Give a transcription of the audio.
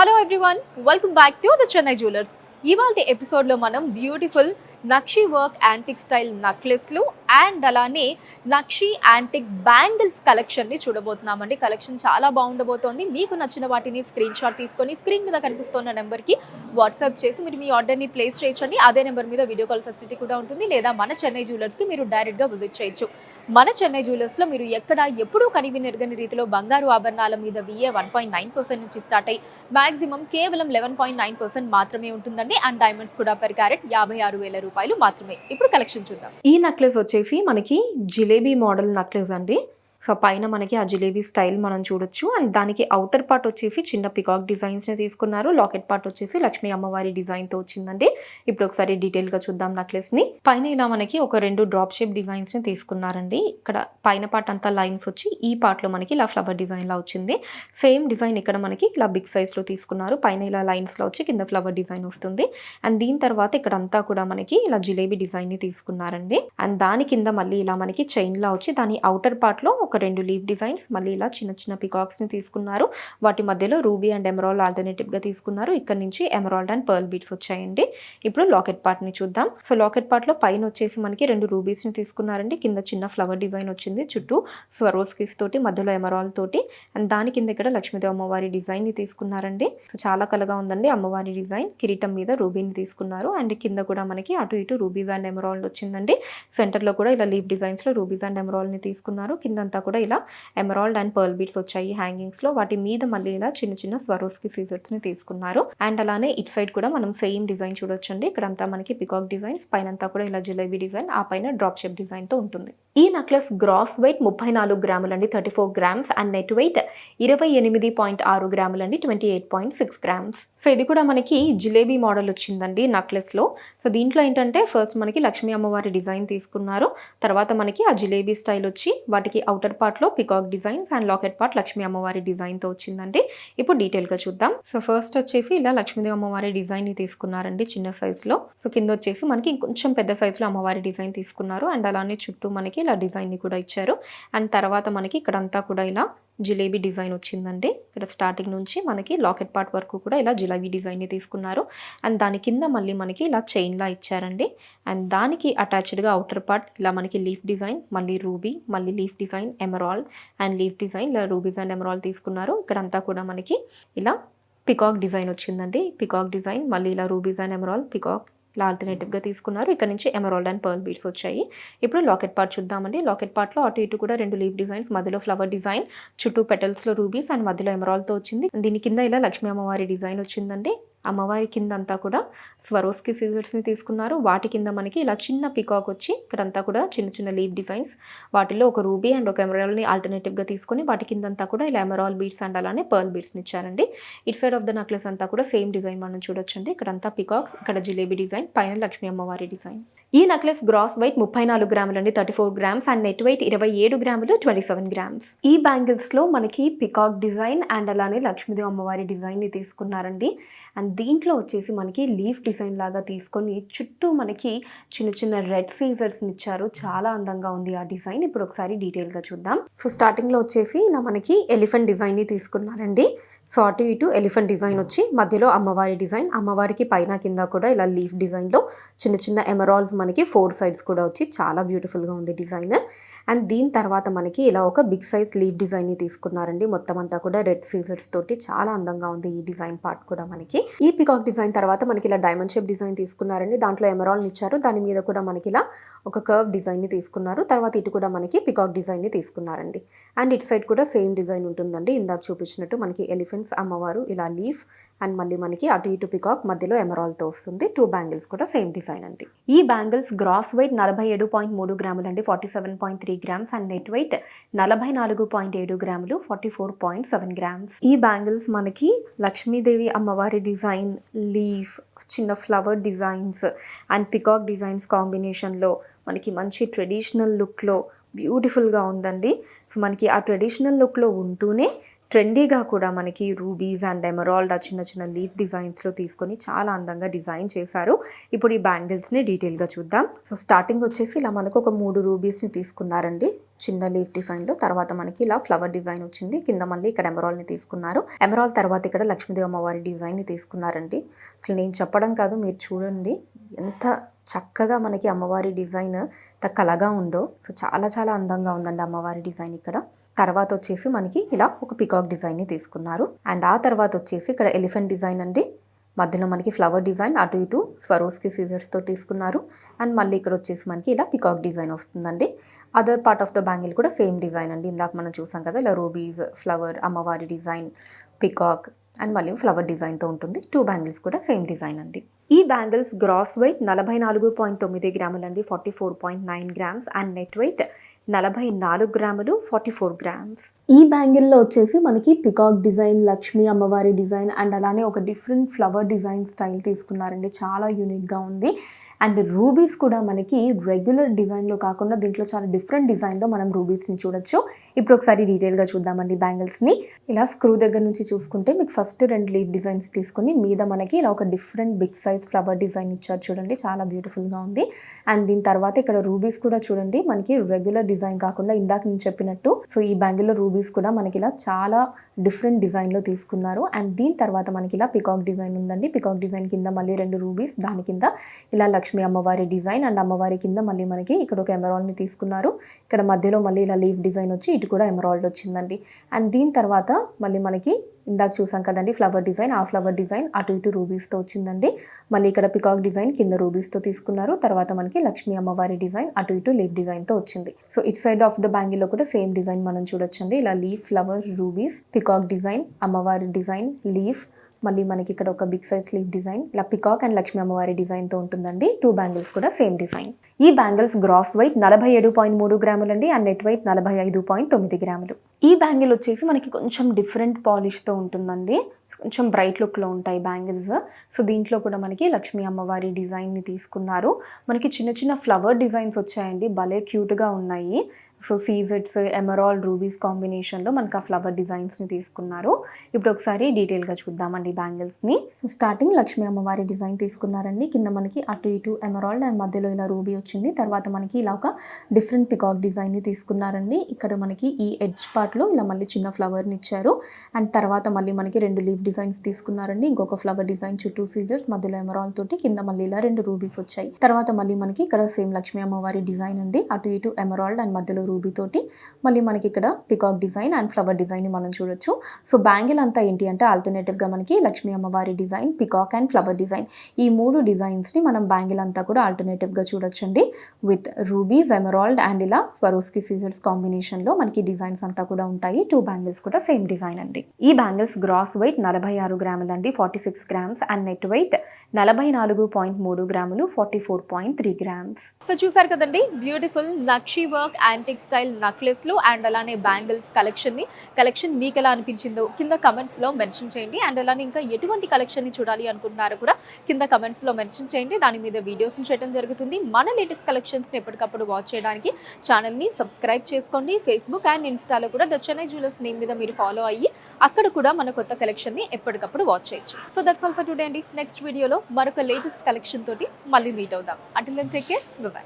Hello everyone, welcome back to the Chennai jewellers. ఇవాల్టి ఎపిసోడ్లో మనం beautiful nakshi work antique style నక్లెస్లు అండ్ అలానే నక్షి యాంటిక్ బ్యాంగిల్స్ కలెక్షన్ని చూడబోతున్నామండి. కలెక్షన్ చాలా బాగుండబోతోంది. మీకు నచ్చిన వాటిని స్క్రీన్ షాట్ తీసుకొని స్క్రీన్ మీద కనిపిస్తున్న నెంబర్కి వాట్సాప్ చేసి మీరు మీ ఆర్డర్ని ప్లేస్ చేయొచ్చండి. అదే నెంబర్ మీద వీడియో కాల్ ఫెసిలిటీ కూడా ఉంటుంది. లేదా మన చెన్నై జ్యువెలర్స్కి మీరు డైరెక్ట్గా విజిట్ చేయొచ్చు. మన చెన్నై జ్యువెలర్స్లో మీరు ఎక్కడ ఎప్పుడూ కనివినెరగని రీతిలో బంగారు ఆభరణాల మీద VA 1.9% నుంచి స్టార్ట్ అయ్యి మాక్సిమం కేవలం 11.9% మాత్రమే ఉంటుందండి. అండ్ డైమండ్స్ కూడా పర్ క్యారెట్ 56,000 రూపాయలు మాత్రమే. ఇప్పుడు కలెక్షన్ చూద్దాం. ఈ నెక్లెస్ వచ్చేసి మనకి జిలేబీ మోడల్ నెక్లెస్ అండి. సో పైన మనకి ఆ జిలేబీ స్టైల్ మనం చూడొచ్చు. అండ్ దానికి అవుటర్ పార్ట్ వచ్చేసి చిన్న పికాక్ డిజైన్స్ని తీసుకున్నారు. లాకెట్ పార్ట్ వచ్చేసి లక్ష్మీ అమ్మవారి డిజైన్తో వచ్చిందండి. ఇప్పుడు ఒకసారి డీటెయిల్గా చూద్దాం నెక్లెస్ని. పైన ఇలా మనకి ఒక 2 డ్రాప్ షేప్ డిజైన్స్ని తీసుకున్నారండి. ఇక్కడ పైన పార్ట్ అంతా లైన్స్ వచ్చి ఈ పార్ట్లో మనకి ఇలా ఫ్లవర్ డిజైన్లా వచ్చింది. సేమ్ డిజైన్ ఇక్కడ మనకి ఇలా బిగ్ సైజ్లో తీసుకున్నారు. పైన ఇలా లైన్స్లో వచ్చి కింద ఫ్లవర్ డిజైన్ వస్తుంది. అండ్ దీని తర్వాత ఇక్కడ అంతా కూడా మనకి ఇలా జిలేబీ డిజైన్ని తీసుకున్నారండి. అండ్ దాని కింద మళ్ళీ ఇలా మనకి చైన్లా వచ్చి దాని అవుటర్ పార్ట్లో ఒక 2 లీవ్ డిజైన్స్ మళ్ళీ ఇలా చిన్న చిన్న పికాక్స్ని తీసుకున్నారు. వాటి మధ్యలో రూబీ అండ్ ఎమరాల్డ్ ఆల్టర్నేటివ్గా తీసుకున్నారు. ఇక్కడ నుంచి ఎమరాల్డ్ అండ్ పర్ల్ బీడ్స్ వచ్చాయండి. ఇప్పుడు లాకెట్ పార్ట్ని చూద్దాం. సో లాకెట్ పార్ట్లో పైన వచ్చేసి మనకి 2 రూబీస్ని తీసుకున్నారండి. కింద చిన్న ఫ్లవర్ డిజైన్ వచ్చింది. చుట్టూ స్వరోస్కిస్ తోటి మధ్యలో ఎమరాల్డ్ తోటి అండ్ దాని కింద ఇక్కడ లక్ష్మీదేవి అమ్మవారి డిజైన్ని తీసుకున్నారండి. సో చాలా కలగా ఉందండి అమ్మవారి డిజైన్. కిరీటం మీద రూబీని తీసుకున్నారు. అండ్ కింద కూడా మనకి అటు ఇటు రూబీస్ అండ్ ఎమరాల్డ్ వచ్చిందండి. సెంటర్లో కూడా ఇలా లీవ్ డిజైన్స్లో రూబీస్ అండ్ ఎమరాల్డ్ని తీసుకున్నారు. కిందంతా కూడా ఇలా ఎమరాల్డ్ అండ్ పర్ల్ బీడ్స్ వచ్చాయి హ్యాంగింగ్స్ లో. వాటి మీద మళ్ళీ ఇలా చిన్న చిన్న స్వరోస్కి సీజర్స్ ని తీసుకున్నారు. అండ్ అలానే ఇట్ సైడ్ కూడా మనం సేమ్ డిజైన్ చూడొచ్చండి. ఇక్కడంతా మనకి పికాక్ డిజైన్స్, పైనంతా కూడా ఇలా జిలేబీ డిజైన్, ఆ పైన డ్రాప్ షేప్ డిజైన్ తో ఉంటుంది. ఈ నెక్లెస్ గ్రాస్ వెయిట్ 34 గ్రాములండి, 34 గ్రామ్స్. అండ్ నెట్ వెయిట్ 28.6 గ్రాములండి, 28.6 గ్రామ్స్. సో ఇది కూడా మనకి జిలేబీ మోడల్ వచ్చిందండి నెక్లెస్ లో. సో దీంట్లో ఏంటంటే ఫస్ట్ మనకి లక్ష్మీ అమ్మవారి డిజైన్ తీసుకున్నారు. తర్వాత మనకి ఆ జిలేబీ స్టైల్ వచ్చి వాటికి అవుటర్ పార్ట్ లో peacock designs and locket part Lakshmi అమ్మవారి డిజైన్ తో వచ్చిందండి. ఇప్పుడు డీటెయిల్ గా చూద్దాం. సో ఫస్ట్ వచ్చేసి ఇలా లక్ష్మీదేవి అమ్మవారి డిజైన్ ని తీసుకున్నారండి చిన్న సైజ్ లో. సో కింద వచ్చేసి మనకి కొంచెం పెద్ద సైజ్ లో అమ్మవారి డిజైన్ తీసుకున్నారు. అండ్ అలానే చుట్టూ మనకి ఇలా డిజైన్ ని కూడా ఇచ్చారు. అండ్ తర్వాత మనకి ఇక్కడంతా కూడా ఇలా జిలేబీ డిజైన్ వచ్చిందండి. ఇక్కడ స్టార్టింగ్ నుంచి మనకి లాకెట్ పార్ట్ వరకు కూడా ఇలా జిలేబీ డిజైన్ని తీసుకున్నారు. అండ్ దాని కింద మళ్ళీ మనకి ఇలా చైన్లా ఇచ్చారండి. అండ్ దానికి అటాచ్డ్గా అవుటర్ పార్ట్ ఇలా మనకి లీఫ్ డిజైన్, మళ్ళీ రూబీ, మళ్ళీ leaf design, emerald and leaf design, ఇలా రూబీస్ అండ్ ఎమరాల్డ్ తీసుకున్నారు. ఇక్కడంతా కూడా మనకి ఇలా పికాక్ డిజైన్ వచ్చిందండి. పికాక్ డిజైన్ మళ్ళీ ఇలా రూబీస్ అండ్ ఎమరాల్డ్, పికాక్ ఇలా ఆల్టర్నేటివ్గా తీసుకున్నారు. ఇక్కడ నుంచి ఎమరాల్డ్ అండ్ పర్ల్ బీడ్స్ వచ్చాయి. ఇప్పుడు లాకెట్ పార్ట్ చూద్దామండి. లాకెట్ పార్ట్లో అటు ఇటు కూడా 2 లీవ్ డిజైన్స్, మధ్యలో ఫ్లవర్ డిజైన్, చుట్టూ పెటల్స్లో రూబీస్ అండ్ మధ్యలో ఎమరాల్డ్తో వచ్చింది. దీని కింద ఇలా లక్ష్మీ అమ్మవారి డిజైన్ వచ్చిందండి. అమ్మవారి కింద అంతా కూడా స్వరోస్కి సీజర్స్ని తీసుకున్నారు. వాటి కింద మనకి ఇలా చిన్న పికాక్ వచ్చి ఇక్కడంతా కూడా చిన్న చిన్న లీవ్ డిజైన్స్, వాటిలో ఒక రూబీ అండ్ ఒక ఎమరాల్డ్ని ఆల్టర్నేటివ్గా తీసుకొని వాటి కిందంతా కూడా ఇలా ఎమరాల్డ్ బీడ్స్ అండ్ అలానే పర్ల్ బీడ్స్ని ఇచ్చారండి. It side of the necklace అంతా కూడా సేమ్ డిజైన్ మనం చూడొచ్చండి. ఇక్కడంతా పికాక్స్, ఇక్కడ జిలేబీ డిజైన్, పైన లక్ష్మీ అమ్మవారి డిజైన్. ఈ నెక్లెస్ గ్రాస్ వెయిట్ 34 గ్రాములండి, 34 గ్రామ్స్. అండ్ నెట్ వెయిట్ 27 గ్రాములు, 27 గ్రామ్స్. ఈ బ్యాంగిల్స్ లో మనకి పికాక్ డిజైన్ అండ్ అలానే లక్ష్మీదేవి అమ్మవారి డిజైన్ ని తీసుకున్నారండి. అండ్ దీంట్లో వచ్చేసి మనకి లీఫ్ డిజైన్ లాగా తీసుకొని చుట్టూ మనకి చిన్న చిన్న రెడ్ సీజర్స్ ఇచ్చారు. చాలా అందంగా ఉంది ఆ డిజైన్. ఇప్పుడు ఒకసారి డీటెయిల్ గా చూద్దాం. సో స్టార్టింగ్ లో వచ్చేసి ఇలా మనకి ఎలిఫెంట్ డిజైన్ ని తీసుకున్నారండి. సో అటు ఇటు ఎలిఫెంట్ డిజైన్ వచ్చి మధ్యలో అమ్మవారి డిజైన్, అమ్మవారికి పైన కింద కూడా ఇలా లీఫ్ డిజైన్లో చిన్న చిన్న ఎమరాల్డ్స్ మనకి 4 సైడ్స్ కూడా వచ్చి చాలా బ్యూటిఫుల్గా ఉంది డిజైన్. అండ్ దీని తర్వాత మనకి ఇలా ఒక బిగ్ సైజ్ లీఫ్ డిజైన్ని తీసుకున్నారండి. మొత్తం అంతా కూడా రెడ్ సీజర్స్ తోటి చాలా అందంగా ఉంది ఈ డిజైన్ పార్ట్ కూడా మనకి. ఈ పికాక్ డిజైన్ తర్వాత మనకి ఇలా డైమండ్ షేప్ డిజైన్ తీసుకున్నారండి. దాంట్లో ఎమరాల్డ్ ఇచ్చారు. దాని మీద కూడా మనకి ఇలా ఒక కర్వ్ డిజైన్ని తీసుకున్నారు. తర్వాత ఇటు కూడా మనకి పికాక్ డిజైన్ని తీసుకున్నారండి. అండ్ ఇటు సైడ్ కూడా సేమ్ డిజైన్ ఉంటుందండి. ఇందాక చూపించినట్టు మనకి ఎలిఫెంట్స్, అమ్మవారు, ఇలా లీఫ్ అండ్ మళ్ళీ మనకి అటు ఇటు పికాక్, మధ్యలో ఎమరాల్డ్తో వస్తుంది. 2 బ్యాంగిల్స్ కూడా సేమ్ డిజైన్ అండి. ఈ బ్యాంగిల్స్ గ్రాస్ వెయిట్ 47.3 గ్రాములు అండి, 47.3 గ్రామ్స్. అండ్ నెట్ వెయిట్ 44.7 గ్రాములు, 44.7 గ్రామ్స్. ఈ బ్యాంగిల్స్ మనకి లక్ష్మీదేవి అమ్మవారి డిజైన్, లీఫ్, చిన్న flower designs and peacock designs కాంబినేషన్లో మనకి మంచి ట్రెడిషనల్ లుక్లో బ్యూటిఫుల్గా ఉందండి. సో మనకి ఆ ట్రెడిషనల్ లుక్లో ఉంటూనే ట్రెండీగా కూడా మనకి రూబీస్ అండ్ ఎమరాల్డ్ చిన్న చిన్న లీఫ్ డిజైన్స్లో తీసుకొని చాలా అందంగా డిజైన్ చేశారు. ఇప్పుడు ఈ బ్యాంగిల్స్ని డీటెయిల్గా చూద్దాం. సో స్టార్టింగ్ వచ్చేసి ఇలా మనకు ఒక 3 రూబీస్ని తీసుకున్నారండి చిన్న లీఫ్ డిజైన్లో. తర్వాత మనకి ఇలా ఫ్లవర్ డిజైన్ వచ్చింది. కింద మళ్ళీ ఇక్కడ ఎమరాల్డ్ని తీసుకున్నారు. ఎమరాల్డ్ తర్వాత ఇక్కడ లక్ష్మీదేవి అమ్మవారి డిజైన్ని తీసుకున్నారండి. అసలు నేను చెప్పడం కాదు, మీరు చూడండి ఎంత చక్కగా మనకి అమ్మవారి డిజైన్ కలగా ఉందో. సో చాలా చాలా అందంగా ఉందండి అమ్మవారి డిజైన్ ఇక్కడ. తర్వాత వచ్చేసి మనకి ఇలా ఒక పికాక్ డిజైన్ని తీసుకున్నారు. అండ్ ఆ తర్వాత వచ్చేసి ఇక్కడ ఎలిఫెంట్ డిజైన్ అండి. మధ్యలో మనకి ఫ్లవర్ డిజైన్, అటు ఇటు స్వరోస్కి సీజర్స్తో తీసుకున్నారు. అండ్ మళ్ళీ ఇక్కడ వచ్చేసి మనకి ఇలా పికాక్ డిజైన్ వస్తుందండి. Other part of the bangle కూడా సేమ్ డిజైన్ అండి. ఇందాక మనం చూసాం కదా ఇలా రూబీస్, ఫ్లవర్, అమ్మవారి డిజైన్, పికాక్ అండ్ మళ్ళీ ఫ్లవర్ డిజైన్తో ఉంటుంది. 2 బ్యాంగిల్స్ కూడా సేమ్ డిజైన్ అండి. ఈ బ్యాంగిల్స్ గ్రాస్ వెయిట్ 44.9 గ్రాములు అండి, 44.9 గ్రామ్స్. అండ్ నెట్ వెయిట్ 44 గ్రాములు, 44 గ్రామ్స్. ఈ బ్యాంగిల్లో వచ్చేసి మనకి పికాక్ డిజైన్, లక్ష్మీ అమ్మవారి డిజైన్ అండ్ అలానే ఒక డిఫరెంట్ ఫ్లవర్ డిజైన్ స్టైల్ తీసుకున్నారండి. చాలా యూనిక్గా ఉంది. అండ్ రూబీస్ కూడా మనకి రెగ్యులర్ డిజైన్లో కాకుండా దీంట్లో చాలా డిఫరెంట్ డిజైన్లో మనం రూబీస్ని చూడొచ్చు. ఇప్పుడు ఒకసారి డీటెయిల్గా చూద్దామండి బ్యాంగిల్స్ని. ఇలా స్క్రూ దగ్గర నుంచి చూసుకుంటే మీకు ఫస్ట్ 2 లీఫ్ డిజైన్స్ తీసుకొని మీద మనకి ఇలా ఒక different big size flower design ఇచ్చారు చూడండి, చాలా బ్యూటిఫుల్గా ఉంది. అండ్ దీని తర్వాత ఇక్కడ రూబీస్ కూడా చూడండి మనకి రెగ్యులర్ డిజైన్ కాకుండా ఇందాక నేను చెప్పినట్టు సో ఈ బ్యాంగిల్లో రూబీస్ కూడా మనకి ఇలా చాలా డిఫరెంట్ డిజైన్లో తీసుకున్నారు. అండ్ దీని తర్వాత మనకి ఇలా పికాక్ డిజైన్ ఉందండి. పికాక్ డిజైన్ కింద మళ్ళీ 2 రూబీస్, దాని కింద ఇలా లక్ష్మీ అమ్మవారి డిజైన్ అండ్ అమ్మవారి కింద మళ్ళీ మనకి ఇక్కడ ఒక ఎమరాల్డ్ని తీసుకున్నారు. ఇక్కడ మధ్యలో మళ్ళీ ఇలా లీఫ్ డిజైన్ వచ్చి ఇటు కూడా ఎమరాల్డ్ వచ్చిందండి. అండ్ దీని తర్వాత మళ్ళీ మనకి ఇందాక చూసాం కదండి ఫ్లవర్ డిజైన్, ఆ ఫ్లవర్ డిజైన్ అటు ఇటు రూబీస్తో వచ్చిందండి. మళ్ళీ ఇక్కడ పికాక్ డిజైన్ కింద రూబీస్తో తీసుకున్నారు. తర్వాత మనకి లక్ష్మీ అమ్మవారి డిజైన్ అటు ఇటు లీఫ్ డిజైన్తో వచ్చింది. So it side of the బ్యాంగిల్లో కూడా సేమ్ డిజైన్ మనం చూడొచ్చండి. ఇలా leaf, flower, rubies, peacock design, అమ్మవారి డిజైన్, లీఫ్, మళ్ళీ మనకి ఇక్కడ ఒక బిగ్ సైజ్ లీఫ్ డిజైన్, ఇలా పికాక్ అండ్ లక్ష్మీ అమ్మవారి డిజైన్తో ఉంటుందండి. 2 బ్యాంగిల్స్ కూడా సేమ్ డిజైన్. ఈ బ్యాంగిల్స్ గ్రాస్ వెయిట్ 47.3 గ్రాములు అండి. అండ్ నెట్ వెయిట్ 45.9 గ్రాములు. ఈ బ్యాంగిల్ వచ్చేసి మనకి కొంచెం డిఫరెంట్ పాలిష్తో ఉంటుందండి. కొంచెం బ్రైట్ లుక్లో ఉంటాయి బ్యాంగిల్స్. సో దీంట్లో కూడా మనకి లక్ష్మీ అమ్మవారి డిజైన్ని తీసుకున్నారు. మనకి చిన్న చిన్న ఫ్లవర్ డిజైన్స్ వచ్చాయండి, భలే క్యూట్గా ఉన్నాయి. సో సీజెట్స్, ఎమరాల్డ్, రూబీస్ కాంబినేషన్లో మనకు ఆ ఫ్లవర్ డిజైన్స్ని తీసుకున్నారు. ఇప్పుడు ఒకసారి డీటెయిల్గా చూద్దామండి బ్యాంగిల్స్ని. స్టార్టింగ్ లక్ష్మీ అమ్మవారి డిజైన్ తీసుకున్నారండి. కింద మనకి అటు ఇటు ఎమరాల్డ్ అండ్ మధ్యలో ఇలా రూబీ వచ్చింది. తర్వాత మనకి ఇలా ఒక డిఫరెంట్ పికాక్ డిజైన్ని తీసుకున్నారండి. ఇక్కడ మనకి ఈ ఎడ్జ్ పార్ట్లో ఇలా మళ్ళీ చిన్న ఫ్లవర్ని ఇచ్చారు. అండ్ తర్వాత మళ్ళీ మనకి 2 లీఫ్ డిజైన్స్ తీసుకున్నారండి. ఇంకొక ఫ్లవర్ డిజైన్, చుట్టూ సీజర్స్, మధ్యలో ఎమరాల్డ్ తోటి, కింద మళ్ళీ ఇలా 2 రూబీస్ వచ్చాయి. తర్వాత మళ్ళీ మనకి ఇక్కడ సేమ్ లక్ష్మీ అమ్మవారి డిజైన్ అండి, అటు ఇటు ఎమరాల్డ్ అండ్ మధ్యలో రూబీ తోటి, మళ్ళీ మనకి ఇక్కడ peacock design and flower design ని మనం చూడొచ్చు. సో బ్యాంగిల్ అంతా ఏంటి అంటే ఆల్టర్నేటివ్ గా మనకి లక్ష్మీ అమ్మవారి design, peacock and flower design, ఈ 3 డిజైన్స్ ని మనం బ్యాంగిల్ అంతా కూడా ఆల్టర్నేటివ్ గా చూడొచ్చండి. విత్ రూబీస్, ఎమరాల్డ్ అండ్ ఇలా స్వరోస్కి సీజర్స్ కాంబినేషన్ లో మనకి డిజైన్స్ అంతా కూడా ఉంటాయి. 2 బ్యాంగిల్స్ కూడా సేమ్ డిజైన్ అండి. ఈ బ్యాంగిల్స్ గ్రాస్ వెయిట్ 46 గ్రాములు అండి, 46 గ్రామ్స్. అండ్ నెట్ వెయిట్ 44.3 గ్రాములు, 44.3 గ్రామ్స్. సో చూసారు కదండి beautiful nakshi work antique style నక్లెస్లు అండ్ అలానే బ్యాంగిల్స్ కలెక్షన్ మీకు ఎలా అనిపించిందో కింద కమెంట్స్లో మెన్షన్ చేయండి. అండ్ అలానే ఇంకా ఎటువంటి కలెక్షన్ని చూడాలి అనుకుంటున్నారో కూడా కింద కమెంట్స్లో మెన్షన్ చేయండి. దాని మీద వీడియోస్ని చేయడం జరుగుతుంది. మన లేటెస్ట్ కలెక్షన్స్ని ఎప్పటికప్పుడు వాచ్ చేయడానికి ఛానల్ని సబ్స్క్రైబ్ చేసుకోండి. ఫేస్బుక్ అండ్ ఇన్స్టాలో కూడా ద చెన్నై జ్యువెలర్స్ నేమ్ మీద మీరు ఫాలో అయ్యి అక్కడ కూడా మన కొత్త కలెక్షన్ని ఎప్పటికప్పుడు వాచ్ చేయొచ్చు. So that's all for today అండి. నెక్స్ట్ వీడియోలో మరొక లేటెస్ట్ కలెక్షన్ తోటి మళ్ళీ మీట్ అవుదాం. Until then take care, bye by.